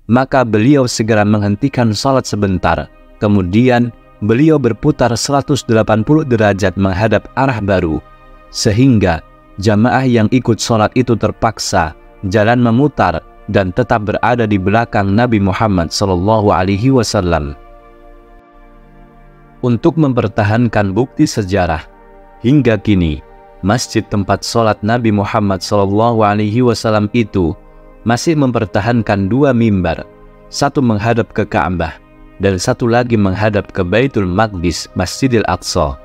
maka beliau segera menghentikan salat sebentar. Kemudian beliau berputar 180 derajat menghadap arah baru, sehingga jamaah yang ikut salat itu terpaksa jalan memutar dan tetap berada di belakang Nabi Muhammad SAW. Untuk mempertahankan bukti sejarah, hingga kini masjid tempat salat Nabi Muhammad SAW itu masih mempertahankan dua mimbar, satu menghadap ke Ka'bah dan satu lagi menghadap ke Baitul Maqdis, Masjidil Aqsa.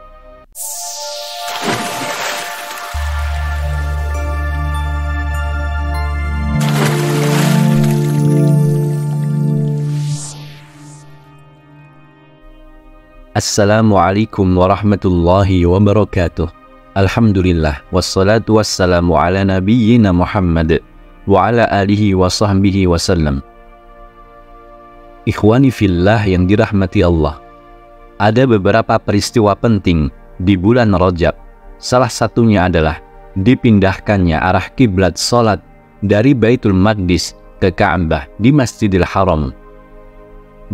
Assalamualaikum warahmatullahi wabarakatuh. Alhamdulillah, wassalatu wassalamu ala nabiyyina Muhammad wa ala alihi wa sahbihi wasallam. Ikhwani fillah yang dirahmati Allah, ada beberapa peristiwa penting di bulan Rajab. Salah satunya adalah dipindahkannya arah kiblat salat dari Baitul Maqdis ke Ka'bah di Masjidil Haram.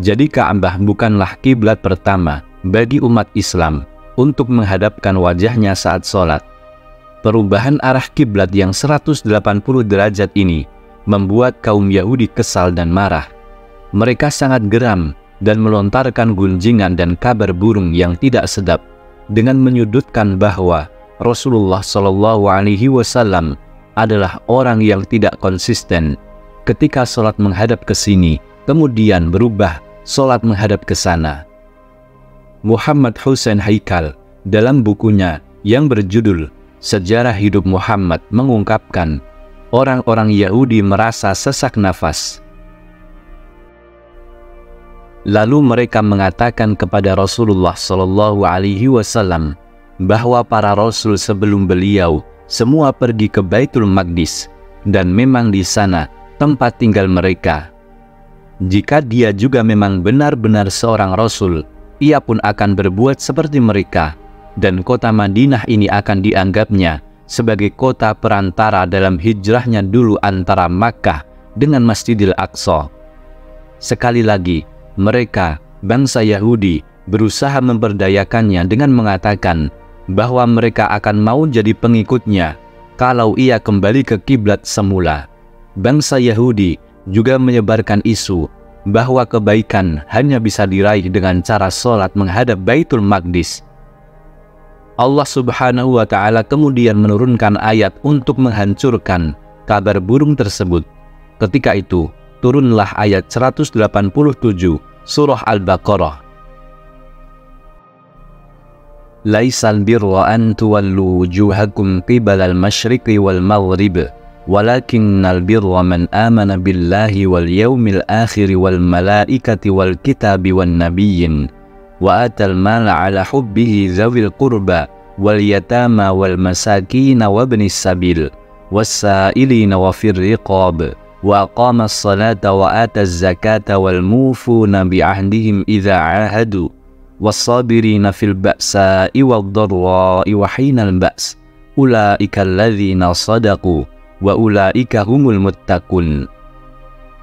Jadi Ka'bah bukanlah kiblat pertama bagi umat Islam untuk menghadapkan wajahnya saat sholat. Perubahan arah kiblat yang 180 derajat ini membuat kaum Yahudi kesal dan marah. Mereka sangat geram dan melontarkan gunjingan dan kabar burung yang tidak sedap dengan menyudutkan bahwa Rasulullah SAW adalah orang yang tidak konsisten. Ketika sholat menghadap ke sini, kemudian berubah sholat menghadap ke sana. Muhammad Hussein Haikal dalam bukunya yang berjudul Sejarah Hidup Muhammad mengungkapkan, orang-orang Yahudi merasa sesak nafas. Lalu mereka mengatakan kepada Rasulullah SAW bahwa para rasul sebelum beliau semua pergi ke Baitul Maqdis dan memang di sana tempat tinggal mereka. Jika dia juga memang benar-benar seorang rasul, ia pun akan berbuat seperti mereka, dan kota Madinah ini akan dianggapnya sebagai kota perantara dalam hijrahnya dulu antara Makkah dengan Masjidil Aqsa. Sekali lagi, mereka, bangsa Yahudi, berusaha memberdayakannya dengan mengatakan bahwa mereka akan mau jadi pengikutnya kalau ia kembali ke kiblat semula. Bangsa Yahudi juga menyebarkan isu bahwa kebaikan hanya bisa diraih dengan cara sholat menghadap Baitul Maqdis. Allah Subhanahu wa Ta'ala kemudian menurunkan ayat untuk menghancurkan kabar burung tersebut. Ketika itu turunlah ayat 187 surah Al-Baqarah. Laisal birra an tuwallu wujuhakum qibalal masyriqi wal maghrib, walakinnal birra man amana billahi wal yawmil akhir wal malaikati wal kitabi wan nabiyyin wa atal mala ala hubbihi zawil qurba wal yatama wal masakin wa ibnis sabil was-sa'ilina wa fir riqab wa aqama as-salata wa ata az-zakata wal mufuna bi ahdihim idza ahadu was-sabirina fil ba'sa'i wad dharra'i wa hinal ba's ulaika alladzina sadaqu wa ulaika humul muttaqun.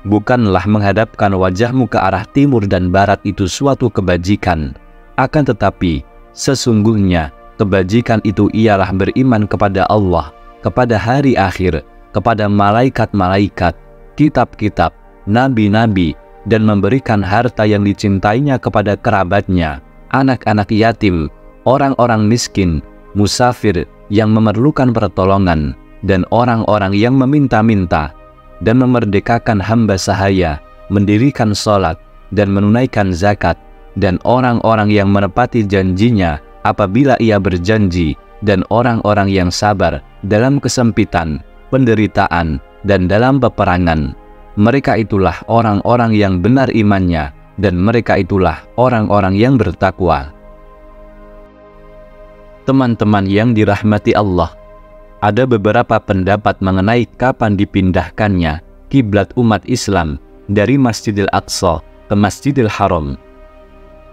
Bukanlah menghadapkan wajahmu ke arah timur dan barat itu suatu kebajikan, akan tetapi sesungguhnya kebajikan itu ialah beriman kepada Allah, kepada hari akhir, kepada malaikat-malaikat, kitab-kitab, nabi-nabi, dan memberikan harta yang dicintainya kepada kerabatnya, anak-anak yatim, orang-orang miskin, musafir yang memerlukan pertolongan, dan orang-orang yang meminta-minta, dan memerdekakan hamba sahaya, mendirikan sholat, dan menunaikan zakat, dan orang-orang yang menepati janjinya apabila ia berjanji, dan orang-orang yang sabar dalam kesempitan, penderitaan, dan dalam peperangan. Mereka itulah orang-orang yang benar imannya, dan mereka itulah orang-orang yang bertakwa. Teman-teman yang dirahmati Allah, ada beberapa pendapat mengenai kapan dipindahkannya kiblat umat Islam dari Masjidil Aqsa ke Masjidil Haram.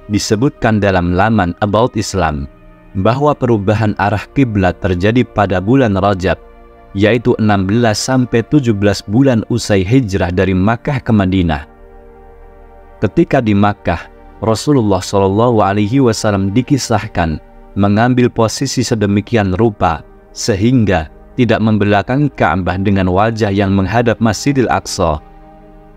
Disebutkan dalam laman About Islam bahwa perubahan arah kiblat terjadi pada bulan Rajab, yaitu 16 sampai 17 bulan usai hijrah dari Makkah ke Madinah, Ketika di Makkah, Rasulullah SAW dikisahkan mengambil posisi sedemikian rupa sehingga tidak membelakangi Ka'bah dengan wajah yang menghadap Masjidil Aqsa.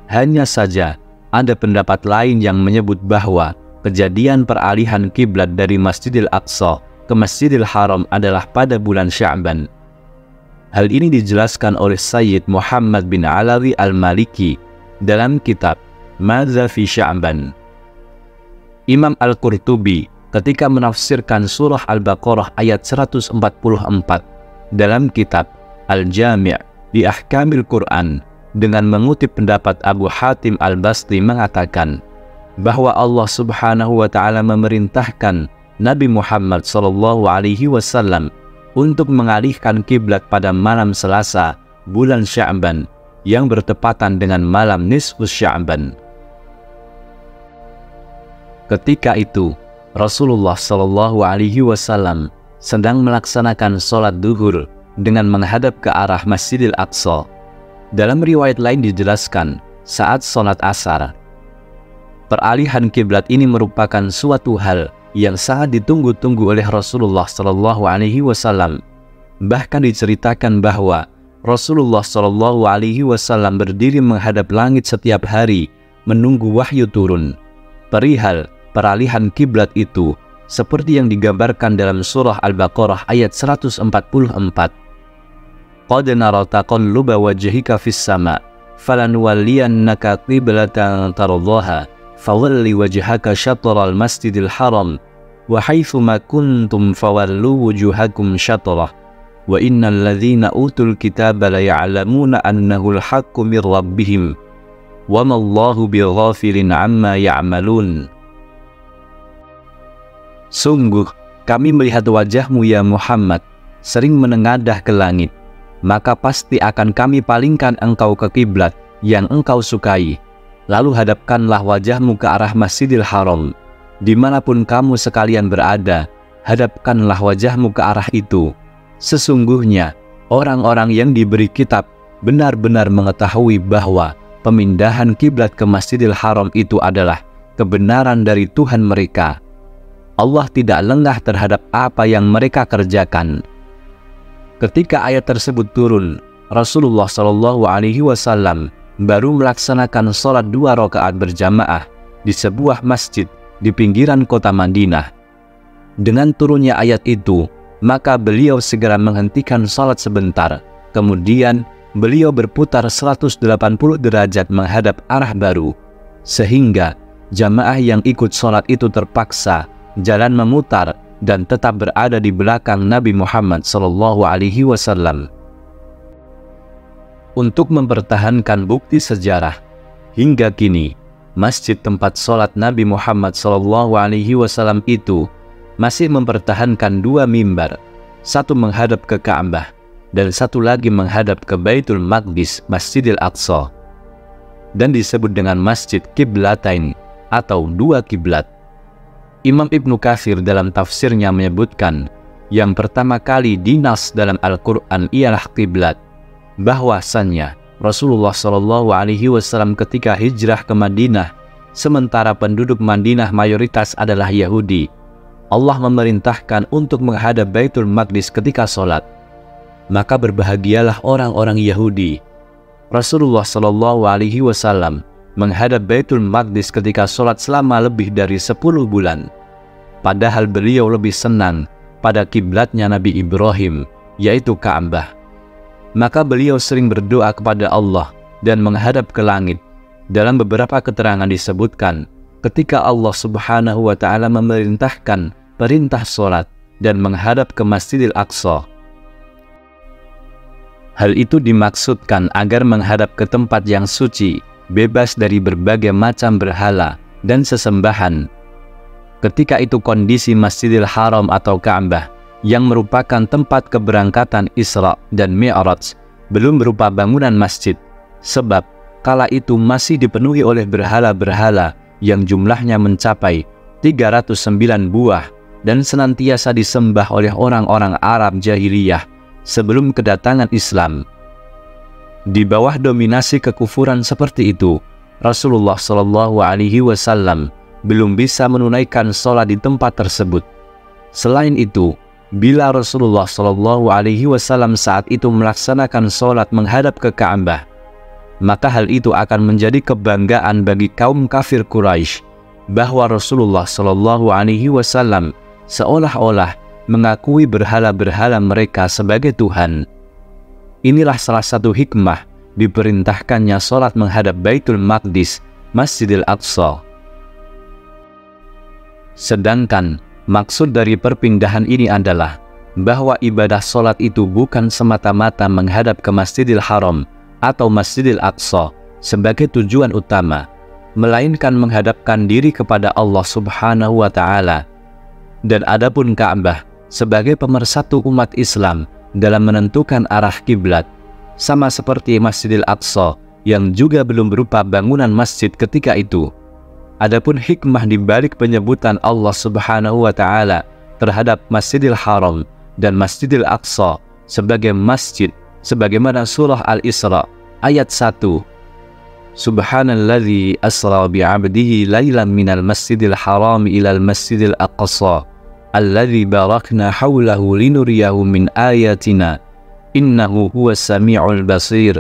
Hanya saja ada pendapat lain yang menyebut bahwa kejadian peralihan kiblat dari Masjidil Aqsa ke Masjidil Haram adalah pada bulan Sya'ban. Hal ini dijelaskan oleh Sayyid Muhammad bin Alawi Al-Maliki dalam kitab Madza fi Sya'ban. Imam Al-Qurtubi ketika menafsirkan surah Al-Baqarah ayat 144 dalam kitab Al-Jami' di Ahkamil Quran dengan mengutip pendapat Abu Hatim Al-Basti mengatakan bahwa Allah Subhanahu wa Ta'ala memerintahkan Nabi Muhammad SAW untuk mengalihkan kiblat pada malam Selasa bulan Sya'ban yang bertepatan dengan malam nisfus Sya'ban. Ketika itu Rasulullah SAW sedang melaksanakan sholat duhur dengan menghadap ke arah Masjidil Aqsa. Dalam riwayat lain dijelaskan saat sholat asar. Peralihan kiblat ini merupakan suatu hal yang sangat ditunggu-tunggu oleh Rasulullah SAW. Bahkan diceritakan bahwa Rasulullah SAW berdiri menghadap langit setiap hari menunggu wahyu turun. Perihal peralihan kiblat itu seperti yang digambarkan dalam surah Al-Baqarah ayat 144. Qad nara taqalluba wajhika fis sama' falanuwalliyannaka qiblatan tardhaha fawalli wajhaka syatral masjidil haram wa haitsu ma kuntum fawallu wujuhakum syatrah wa innal ladzina utul kitaba la ya'lamuna annahu al-haqqu mir rabbihim wa ma Allahu bighafilin 'amma ya'malun. Sungguh, kami melihat wajahmu ya Muhammad sering menengadah ke langit, maka pasti akan kami palingkan engkau ke kiblat yang engkau sukai. Lalu hadapkanlah wajahmu ke arah Masjidil Haram. Dimanapun kamu sekalian berada, hadapkanlah wajahmu ke arah itu. Sesungguhnya, orang-orang yang diberi kitab benar-benar mengetahui bahwa pemindahan kiblat ke Masjidil Haram itu adalah kebenaran dari Tuhan mereka. Allah tidak lengah terhadap apa yang mereka kerjakan. Ketika ayat tersebut turun, Rasulullah SAW baru melaksanakan sholat 2 rakaat berjamaah di sebuah masjid di pinggiran kota Madinah. Dengan turunnya ayat itu, maka beliau segera menghentikan sholat sebentar. Kemudian beliau berputar 180 derajat menghadap arah baru, sehingga jamaah yang ikut sholat itu terpaksa jalan memutar dan tetap berada di belakang Nabi Muhammad SAW. Untuk mempertahankan bukti sejarah, hingga kini masjid tempat sholat Nabi Muhammad SAW itu masih mempertahankan 2 mimbar, satu menghadap ke Ka'bah dan satu lagi menghadap ke Baitul Maqdis, Masjidil Aqsa, dan disebut dengan Masjid Qiblatain atau 2 kiblat. Imam Ibnu Katsir dalam tafsirnya menyebutkan yang pertama kali dinas dalam Al-Quran ialah kiblat, bahwasannya Rasulullah SAW ketika hijrah ke Madinah, sementara penduduk Madinah mayoritas adalah Yahudi, Allah memerintahkan untuk menghadap Baitul Maqdis ketika sholat. Maka berbahagialah orang-orang Yahudi. Rasulullah SAW menghadap Baitul Maqdis ketika sholat selama lebih dari 10 bulan. Padahal beliau lebih senang pada kiblatnya Nabi Ibrahim, yaitu Ka'bah. Maka beliau sering berdoa kepada Allah dan menghadap ke langit. Dalam beberapa keterangan disebutkan, ketika Allah Subhanahu wa Ta'ala memerintahkan perintah sholat dan menghadap ke Masjidil Aqsa. Hal itu dimaksudkan agar menghadap ke tempat yang suci, bebas dari berbagai macam berhala dan sesembahan. Ketika itu kondisi Masjidil Haram atau Ka'bah yang merupakan tempat keberangkatan Isra dan Mi'raj belum berupa bangunan masjid, sebab kala itu masih dipenuhi oleh berhala-berhala yang jumlahnya mencapai 309 buah dan senantiasa disembah oleh orang-orang Arab jahiliyah sebelum kedatangan Islam. Di bawah dominasi kekufuran seperti itu, Rasulullah Shallallahu Alaihi Wasallam belum bisa menunaikan sholat di tempat tersebut. Selain itu, bila Rasulullah Shallallahu Alaihi Wasallam saat itu melaksanakan sholat menghadap ke Ka'bah, maka hal itu akan menjadi kebanggaan bagi kaum kafir Quraisy bahwa Rasulullah Shallallahu Alaihi Wasallam seolah-olah mengakui berhala-berhala mereka sebagai Tuhan. Inilah salah satu hikmah diperintahkannya sholat menghadap Baitul Maqdis, Masjidil Aqsa. Sedangkan maksud dari perpindahan ini adalah bahwa ibadah sholat itu bukan semata-mata menghadap ke Masjidil Haram atau Masjidil Aqsa sebagai tujuan utama, melainkan menghadapkan diri kepada Allah Subhanahu wa Ta'ala. Dan adapun Ka'bah sebagai pemersatu umat Islam dalam menentukan arah kiblat, sama seperti Masjidil Aqsa yang juga belum berupa bangunan masjid ketika itu. Adapun hikmah di balik penyebutan Allah Subhanahu wa Ta'ala terhadap Masjidil Haram dan Masjidil Aqsa sebagai masjid, sebagaimana surah Al-Isra ayat 1, Subhanalladzi asra bi'abdihi laylan minal masjidil haram ilal masjidil aqsa alladzi barakna hawlahu linuriyahu min ayatina innahu huwas sami'ul basir.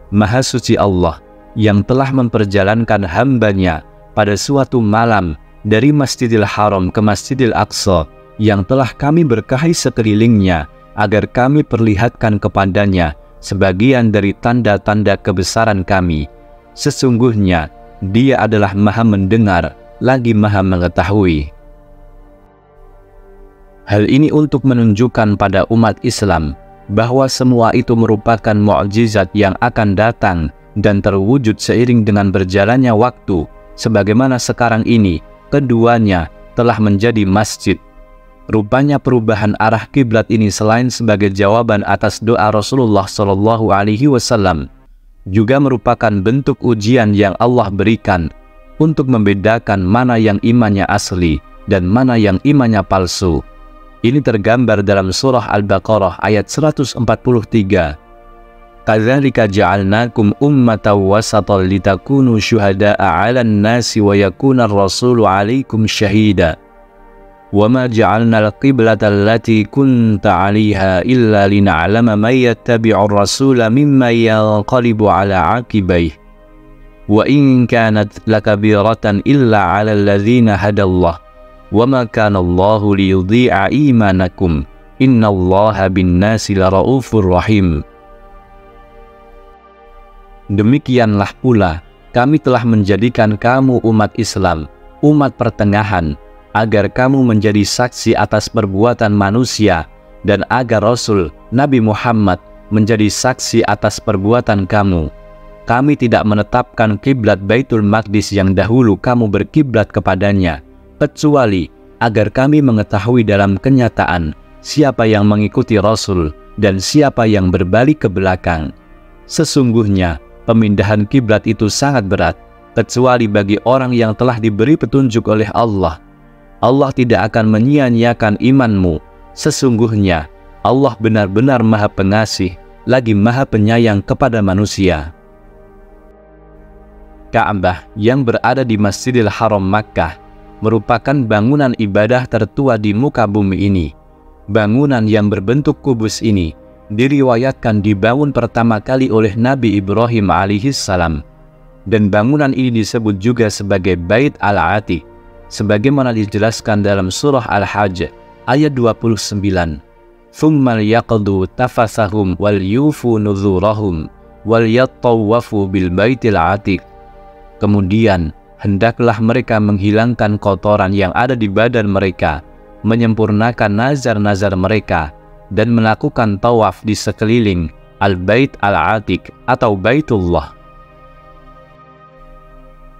Maha suci Allah yang telah memperjalankan hambanya pada suatu malam dari Masjidil Haram ke Masjidil Aqsa yang telah kami berkahi sekelilingnya agar kami perlihatkan kepadanya sebagian dari tanda-tanda kebesaran kami. Sesungguhnya Dia adalah Maha mendengar lagi Maha mengetahui. Hal ini untuk menunjukkan pada umat Islam bahwa semua itu merupakan mukjizat yang akan datang dan terwujud seiring dengan berjalannya waktu, sebagaimana sekarang ini keduanya telah menjadi masjid. Rupanya perubahan arah kiblat ini selain sebagai jawaban atas doa Rasulullah Shallallahu Alaihi Wasallam, juga merupakan bentuk ujian yang Allah berikan untuk membedakan mana yang imannya asli dan mana yang imannya palsu. Ini tergambar dalam surah Al-Baqarah ayat 143. Kadzalika ja'alnakum ummatan wasatan litakunu syuhada'a 'alan nasi wa yakuna ar-rasulu 'alaikum syahida. Wa ma ja'alna al-qiblata allati kunta 'alaiha illa lina'lama man yattabi'ur rasula mimman yanqalibu 'ala 'aqibaihi. Wa in kanat lakabiratan illa 'alal ladzina hadallah. Wa ma kana Allahu liyudhi'a imanakum innallaha bin-nasi laraufur rahim. Demikianlah pula kami telah menjadikan kamu umat Islam, umat pertengahan, agar kamu menjadi saksi atas perbuatan manusia dan agar Rasul Nabi Muhammad menjadi saksi atas perbuatan kamu. Kami tidak menetapkan kiblat Baitul Maqdis yang dahulu kamu berkiblat kepadanya, kecuali agar kami mengetahui dalam kenyataan siapa yang mengikuti Rasul dan siapa yang berbalik ke belakang. Sesungguhnya pemindahan kiblat itu sangat berat, kecuali bagi orang yang telah diberi petunjuk oleh Allah. Allah tidak akan menyia-nyiakan imanmu. Sesungguhnya Allah benar-benar Maha Pengasih lagi Maha Penyayang kepada manusia. Ka'bah yang berada di Masjidil Haram Makkah merupakan bangunan ibadah tertua di muka bumi ini. Bangunan yang berbentuk kubus ini diriwayatkan dibangun pertama kali oleh Nabi Ibrahim alaihissalam, dan bangunan ini disebut juga sebagai Bait Al-Atiq, sebagaimana dijelaskan dalam surah Al-Hajj ayat 29. Thumma liyaqdu tafasahum wal yufu nuzurahum wal yattawafu bil baitil atiq. Kemudian hendaklah mereka menghilangkan kotoran yang ada di badan mereka, menyempurnakan nazar-nazar mereka, dan melakukan tawaf di sekeliling Al-Bait Al-Atiq atau Baitullah.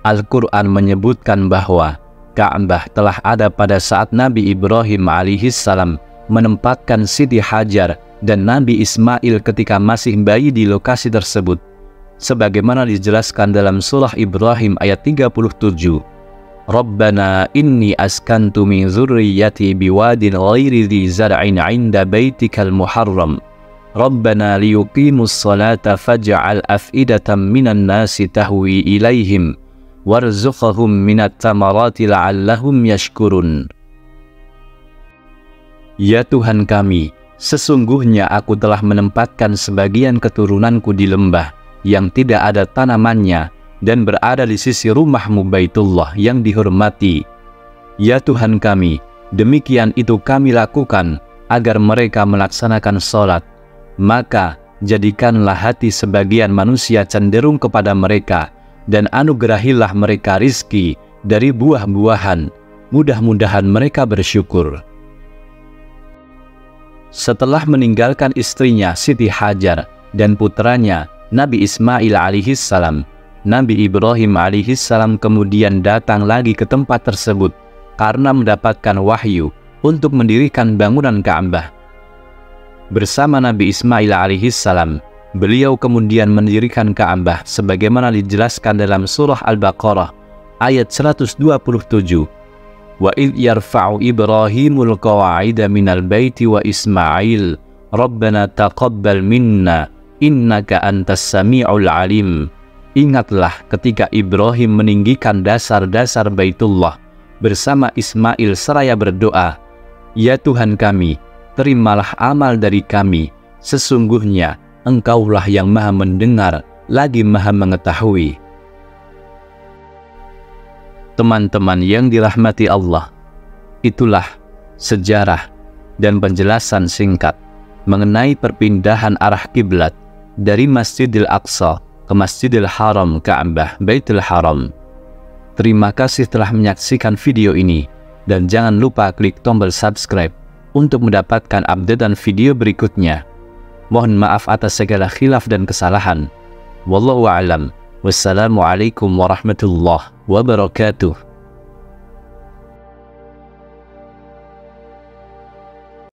Al-Quran menyebutkan bahwa Ka'bah telah ada pada saat Nabi Ibrahim alaihissalam menempatkan Siti Hajar dan Nabi Ismail ketika masih bayi di lokasi tersebut, sebagaimana dijelaskan dalam surah Ibrahim ayat 37. Rabbana inni askantu min zurriyyati biwadin ghairi dhi zar'in 'inda baitikal muharram Rabbana liyuqimus salata faj'al af'idatan minan nasi tahwi ilaihim warzuqhum minat tamarati la'allahum yashkurun. Ya Tuhan kami, sesungguhnya aku telah menempatkan sebagian keturunanku di lembah yang tidak ada tanamannya dan berada di sisi rumahmu Baitullah yang dihormati. Ya Tuhan kami, demikian itu kami lakukan agar mereka melaksanakan sholat. Maka jadikanlah hati sebagian manusia cenderung kepada mereka, dan anugerahilah mereka rizki dari buah-buahan. Mudah-mudahan mereka bersyukur. Setelah meninggalkan istrinya Siti Hajar dan putranya Nabi Ismail alaihissalam, Nabi Ibrahim alaihissalam kemudian datang lagi ke tempat tersebut karena mendapatkan wahyu untuk mendirikan bangunan Ka'bah. Bersama Nabi Ismail alaihissalam, beliau kemudian mendirikan Ka'bah sebagaimana dijelaskan dalam surah Al-Baqarah ayat 127. Wa idh yarfa'u Ibrahimul qawa'ida minal baiti wa Ismail Rabbana taqabbal minna innaka antas sami'ul alim. Ingatlah ketika Ibrahim meninggikan dasar-dasar Baitullah bersama Ismail seraya berdoa, Ya Tuhan kami, terimalah amal dari kami, sesungguhnya Engkaulah yang maha mendengar lagi maha mengetahui. Teman-teman yang dirahmati Allah, itulah sejarah dan penjelasan singkat mengenai perpindahan arah kiblat dari Masjidil Aqsa ke Masjidil Haram Ka'bah Baitul Haram. Terima kasih telah menyaksikan video ini, dan jangan lupa klik tombol subscribe untuk mendapatkan updatean video berikutnya. Mohon maaf atas segala khilaf dan kesalahan. Wallahu a'lam. Wassalamualaikum warahmatullahi wabarakatuh.